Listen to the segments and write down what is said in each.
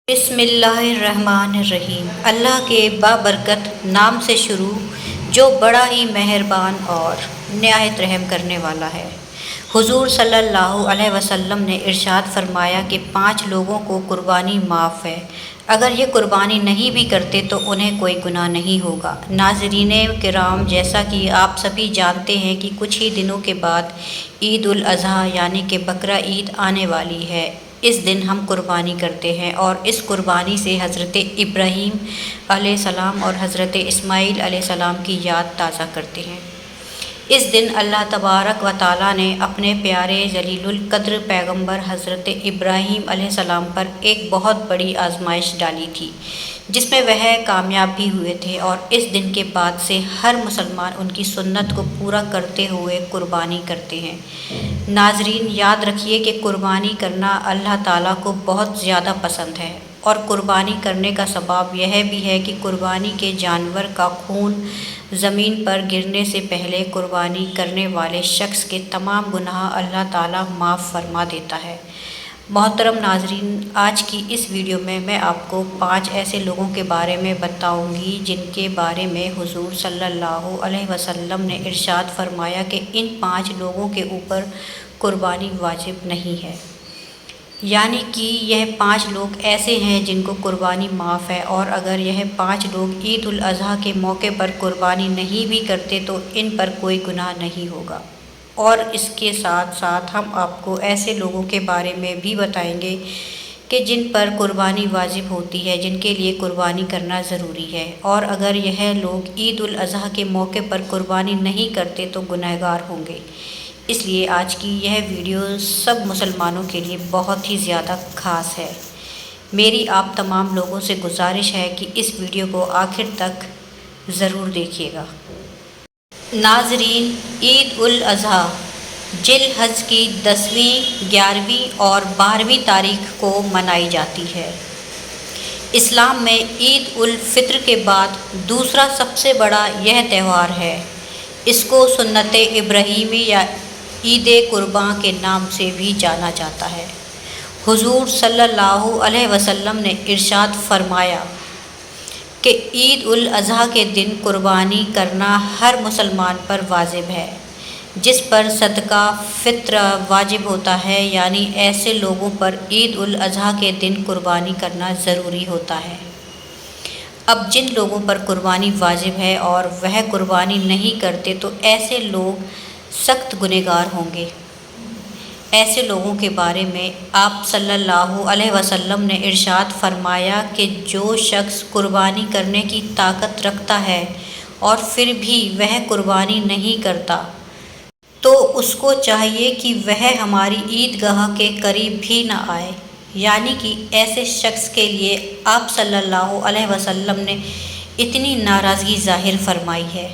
بسم اللہ الرحمن الرحیم۔ اللہ کے بابرکت نام سے شروع جو بڑا ہی مہربان اور نہایت رحم کرنے والا ہے۔ حضور صلی اللہ علیہ وسلم نے ارشاد فرمایا کہ 5 لوگوں کو قربانی معاف ہے، اگر یہ قربانی نہیں بھی کرتے تو انہیں کوئی گناہ نہیں ہوگا۔ ناظرین کرام، جیسا کہ آپ سبھی جانتے ہیں کہ کچھ ہی دنوں کے بعد عید الاضحیٰ یعنی کہ بقرہ عید آنے والی ہے۔ اس دن ہم قربانی کرتے ہیں اور اس قربانی سے حضرت ابراہیم علیہ السلام اور حضرت اسماعیل علیہ السلام کی یاد تازہ کرتے ہیں۔ اس دن اللہ تبارک و تعالیٰ نے اپنے پیارے جلیل القدر پیغمبر حضرت ابراہیم علیہ السلام پر ایک بہت بڑی آزمائش ڈالی تھی، جس میں وہ کامیاب بھی ہوئے تھے، اور اس دن کے بعد سے ہر مسلمان ان کی سنت کو پورا کرتے ہوئے قربانی کرتے ہیں۔ ناظرین، یاد رکھیے کہ قربانی کرنا اللہ تعالیٰ کو بہت زیادہ پسند ہے، اور قربانی کرنے کا سبب یہ بھی ہے کہ قربانی کے جانور کا خون زمین پر گرنے سے پہلے قربانی کرنے والے شخص کے تمام گناہ اللہ تعالیٰ معاف فرما دیتا ہے۔ محترم ناظرین، آج کی اس ویڈیو میں آپ کو 5 ایسے لوگوں کے بارے میں بتاؤں گی جن کے بارے میں حضور صلی اللہ علیہ وسلم نے ارشاد فرمایا کہ ان 5 لوگوں کے اوپر قربانی واجب نہیں ہے، یعنی کہ یہ 5 لوگ ایسے ہیں جن کو قربانی معاف ہے، اور اگر یہ 5 لوگ عید الاضحیٰ کے موقع پر قربانی نہیں بھی کرتے تو ان پر کوئی گناہ نہیں ہوگا۔ اور اس کے ساتھ ساتھ ہم آپ کو ایسے لوگوں کے بارے میں بھی بتائیں گے کہ جن پر قربانی واجب ہوتی ہے، جن کے لیے قربانی کرنا ضروری ہے، اور اگر یہ لوگ عید الاضحیٰ کے موقع پر قربانی نہیں کرتے تو گنہگار ہوں گے۔ اس لیے آج کی یہ ویڈیو سب مسلمانوں کے لیے بہت ہی زیادہ خاص ہے۔ میری آپ تمام لوگوں سے گزارش ہے کہ اس ویڈیو کو آخر تک ضرور دیکھیے گا۔ ناظرین، عید الاضحیٰ ذی الحجہ کی 10ویں، 11ویں اور 12ویں تاریخ کو منائی جاتی ہے۔ اسلام میں عید الفطر کے بعد دوسرا سب سے بڑا یہ تہوار ہے۔ اس کو سنت ابراہیمی یا عید قرباں کے نام سے بھی جانا جاتا ہے۔ حضور صلی اللہ علیہ وسلم نے ارشاد فرمایا کہ عید الاضحیٰ کے دن قربانی کرنا ہر مسلمان پر واجب ہے، جس پر صدقہ فطر واجب ہوتا ہے، یعنی ایسے لوگوں پر عید الاضحیٰ کے دن قربانی کرنا ضروری ہوتا ہے۔ اب جن لوگوں پر قربانی واجب ہے اور وہ قربانی نہیں کرتے تو ایسے لوگ سخت گنہگار ہوں گے۔ ایسے لوگوں کے بارے میں آپ صلی اللہ علیہ وسلم نے ارشاد فرمایا کہ جو شخص قربانی کرنے کی طاقت رکھتا ہے اور پھر بھی وہ قربانی نہیں کرتا تو اس کو چاہیے کہ وہ ہماری عیدگاہ کے قریب بھی نہ آئے، یعنی کہ ایسے شخص کے لیے آپ صلی اللہ علیہ وسلم نے اتنی ناراضگی ظاہر فرمائی ہے۔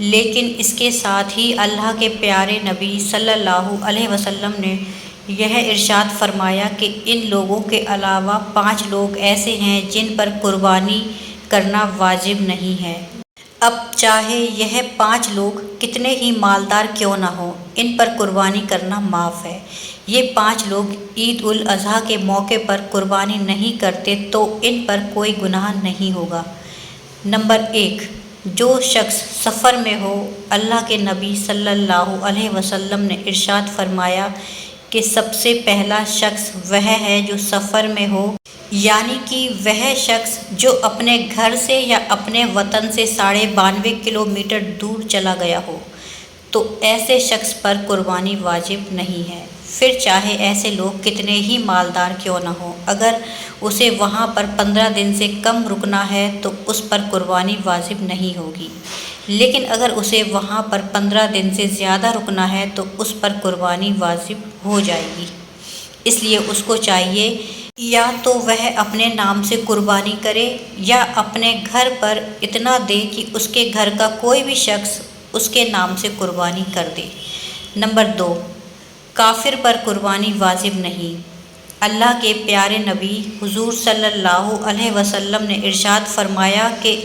لیکن اس کے ساتھ ہی اللہ کے پیارے نبی صلی اللہ علیہ وسلم نے یہ ارشاد فرمایا کہ ان لوگوں کے علاوہ 5 لوگ ایسے ہیں جن پر قربانی کرنا واجب نہیں ہے۔ اب چاہے یہ 5 لوگ کتنے ہی مالدار کیوں نہ ہوں، ان پر قربانی کرنا معاف ہے۔ یہ 5 لوگ عید الاضحیٰ کے موقع پر قربانی نہیں کرتے تو ان پر کوئی گناہ نہیں ہوگا۔ نمبر 1، جو شخص سفر میں ہو۔ اللہ کے نبی صلی اللہ علیہ وسلم نے ارشاد فرمایا کہ سب سے پہلا شخص وہ ہے جو سفر میں ہو، یعنی کہ وہ شخص جو اپنے گھر سے یا اپنے وطن سے 92.5 کلومیٹر دور چلا گیا ہو، تو ایسے شخص پر قربانی واجب نہیں ہے، پھر چاہے ایسے لوگ کتنے ہی مالدار کیوں نہ ہوں۔ اگر اسے وہاں پر 15 دن سے کم رکنا ہے تو اس پر قربانی واجب نہیں ہوگی، لیکن اگر اسے وہاں پر 15 دن سے زیادہ رکنا ہے تو اس پر قربانی واجب ہو جائے گی۔ اس لیے اس کو چاہیے یا تو وہ اپنے نام سے قربانی کرے یا اپنے گھر پر اتنا دے کہ اس کے گھر کا کوئی بھی شخص اس کے نام سے قربانی کر دے۔ نمبر 2، کافر پر قربانی واجب نہیں۔ اللہ کے پیارے نبی حضور صلی اللہ علیہ وسلم نے ارشاد فرمایا کہ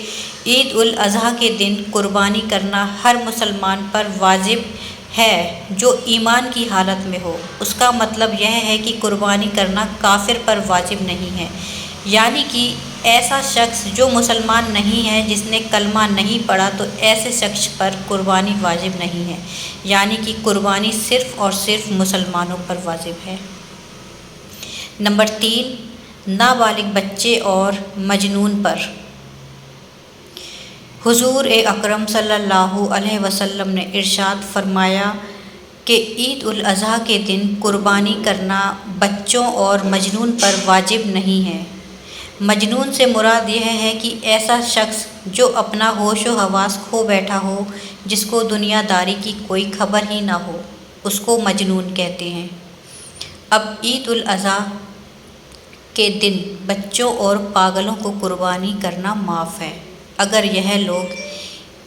عید الاضحیٰ کے دن قربانی کرنا ہر مسلمان پر واجب ہے جو ایمان کی حالت میں ہو۔ اس کا مطلب یہ ہے کہ قربانی کرنا کافر پر واجب نہیں ہے، یعنی کہ ایسا شخص جو مسلمان نہیں ہے، جس نے کلمہ نہیں پڑھا، تو ایسے شخص پر قربانی واجب نہیں ہے، یعنی کہ قربانی صرف اور صرف مسلمانوں پر واجب ہے۔ نمبر 3، نابالغ بچے اور مجنون پر۔ حضور اکرم صلی اللہ علیہ وسلم نے ارشاد فرمایا کہ عید الاضحیٰ کے دن قربانی کرنا بچوں اور مجنون پر واجب نہیں ہے۔ مجنون سے مراد یہ ہے کہ ایسا شخص جو اپنا ہوش و حواس کھو بیٹھا ہو، جس کو دنیا داری کی کوئی خبر ہی نہ ہو، اس کو مجنون کہتے ہیں۔ اب عید الاضحیٰ کے دن بچوں اور پاگلوں کو قربانی کرنا معاف ہے۔ اگر یہ لوگ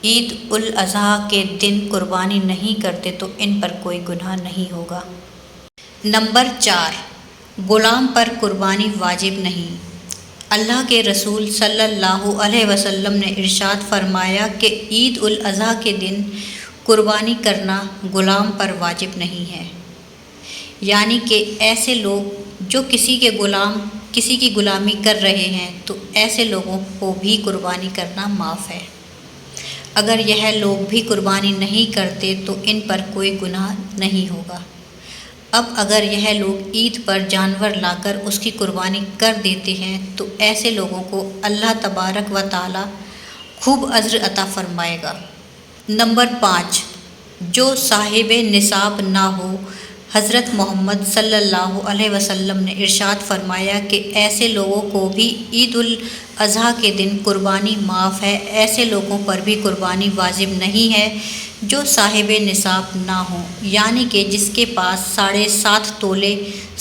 عید الاضحیٰ کے دن قربانی نہیں کرتے تو ان پر کوئی گناہ نہیں ہوگا۔ نمبر 4، غلام پر قربانی واجب نہیں۔ اللہ کے رسول صلی اللہ علیہ وسلم نے ارشاد فرمایا کہ عید الاضحیٰ کے دن قربانی کرنا غلام پر واجب نہیں ہے، یعنی کہ ایسے لوگ جو کسی کی غلامی کر رہے ہیں، تو ایسے لوگوں کو بھی قربانی کرنا معاف ہے۔ اگر یہ لوگ بھی قربانی نہیں کرتے تو ان پر کوئی گناہ نہیں ہوگا۔ اب اگر یہ لوگ عید پر جانور لا کر اس کی قربانی کر دیتے ہیں تو ایسے لوگوں کو اللہ تبارک و تعالی خوب اجر عطا فرمائے گا۔ نمبر 5، جو صاحب نصاب نہ ہو۔ حضرت محمد صلی اللہ علیہ وسلم نے ارشاد فرمایا کہ ایسے لوگوں کو بھی عید الاضحیٰ کے دن قربانی معاف ہے۔ ایسے لوگوں پر بھی قربانی واجب نہیں ہے جو صاحب نصاب نہ ہوں، یعنی کہ جس کے پاس 7.5 تولے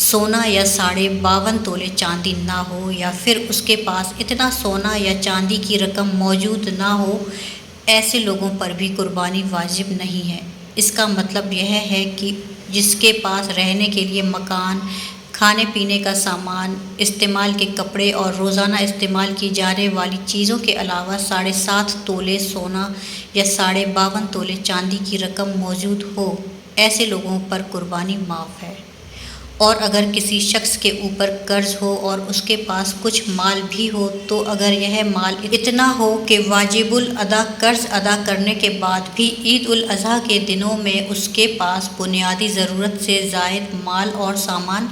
سونا یا 52 تولے چاندی نہ ہو، یا پھر اس کے پاس اتنا سونا یا چاندی کی رقم موجود نہ ہو۔ ایسے لوگوں پر بھی قربانی واجب نہیں ہے۔ اس کا مطلب یہ ہے کہ جس کے پاس رہنے کے لیے مکان، کھانے پینے کا سامان، استعمال کے کپڑے اور روزانہ استعمال کی جانے والی چیزوں کے علاوہ 7.5 تولے سونا یا 52 تولے چاندی کی رقم موجود ہو، ایسے لوگوں پر قربانی معاف ہے۔ اور اگر کسی شخص کے اوپر قرض ہو اور اس کے پاس کچھ مال بھی ہو، تو اگر یہ مال اتنا ہو کہ واجب الادا قرض ادا کرنے کے بعد بھی عید الاضحیٰ کے دنوں میں اس کے پاس بنیادی ضرورت سے زائد مال اور سامان،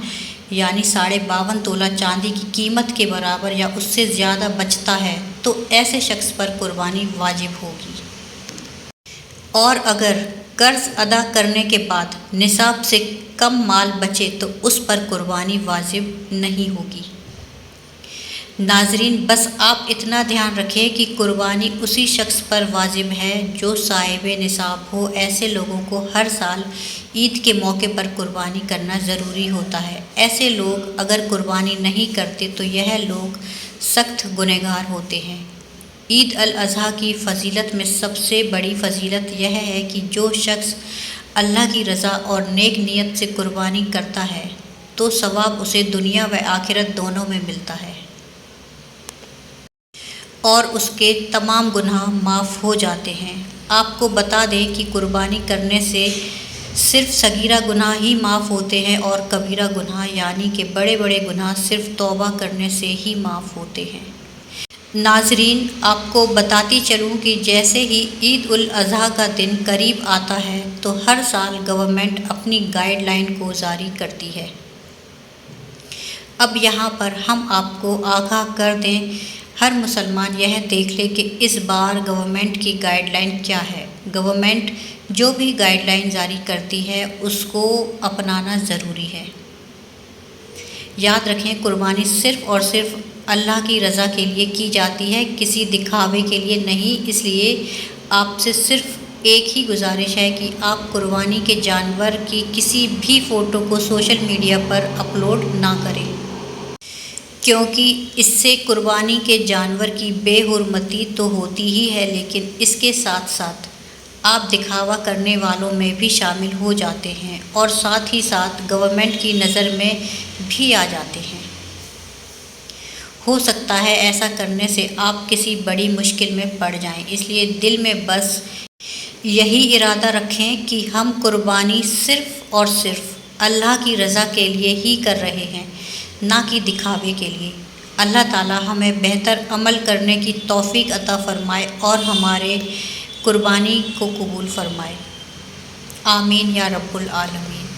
یعنی 52 تولہ چاندی کی قیمت کے برابر یا اس سے زیادہ بچتا ہے، تو ایسے شخص پر قربانی واجب ہوگی۔ اور اگر قرض ادا کرنے کے بعد نصاب سے کم مال بچے تو اس پر قربانی واجب نہیں ہوگی۔ ناظرین، بس آپ اتنا دھیان رکھیں کہ قربانی اسی شخص پر واجب ہے جو صاحب نصاب ہو۔ ایسے لوگوں کو ہر سال عید کے موقع پر قربانی کرنا ضروری ہوتا ہے۔ ایسے لوگ اگر قربانی نہیں کرتے تو یہ لوگ سخت گنہگار ہوتے ہیں۔ عید الاضحیٰ کی فضیلت میں سب سے بڑی فضیلت یہ ہے کہ جو شخص اللہ کی رضا اور نیک نیت سے قربانی کرتا ہے تو ثواب اسے دنیا و آخرت دونوں میں ملتا ہے، اور اس کے تمام گناہ معاف ہو جاتے ہیں۔ آپ کو بتا دیں کہ قربانی کرنے سے صرف صغیرہ گناہ ہی معاف ہوتے ہیں، اور کبیرہ گناہ یعنی کہ بڑے بڑے گناہ صرف توبہ کرنے سے ہی معاف ہوتے ہیں۔ ناظرین، آپ کو بتاتی چلوں کہ جیسے ہی عید الاضحیٰ کا دن قریب آتا ہے تو ہر سال گورنمنٹ اپنی گائیڈ لائن کو جاری کرتی ہے۔ اب یہاں پر ہم آپ کو آگاہ کر دیں، ہر مسلمان یہ دیکھ لے کہ اس بار گورنمنٹ کی گائیڈ لائن کیا ہے۔ گورنمنٹ جو بھی گائیڈ لائن جاری کرتی ہے اس کو اپنانا ضروری ہے۔ یاد رکھیں، قربانی صرف اور صرف اللہ کی رضا کے لیے کی جاتی ہے، کسی دکھاوے کے لیے نہیں۔ اس لیے آپ سے صرف ایک ہی گزارش ہے کہ آپ قربانی کے جانور کی کسی بھی فوٹو کو سوشل میڈیا پر اپلوڈ نہ کریں، کیونکہ اس سے قربانی کے جانور کی بے حرمتی تو ہوتی ہی ہے، لیکن اس کے ساتھ ساتھ آپ دکھاوا کرنے والوں میں بھی شامل ہو جاتے ہیں، اور ساتھ ہی ساتھ گورنمنٹ کی نظر میں بھی آ جاتے ہیں۔ ہو سکتا ہے ایسا کرنے سے آپ کسی بڑی مشکل میں پڑ جائیں، اس لیے دل میں بس یہی ارادہ رکھیں کہ ہم قربانی صرف اور صرف اللہ کی رضا کے لیے ہی کر رہے ہیں، نہ کہ دکھاوے کے لیے۔ اللہ تعالی ہمیں بہتر عمل کرنے کی توفیق عطا فرمائے اور ہمارے قربانی کو قبول فرمائے، آمین یا رب العالمین۔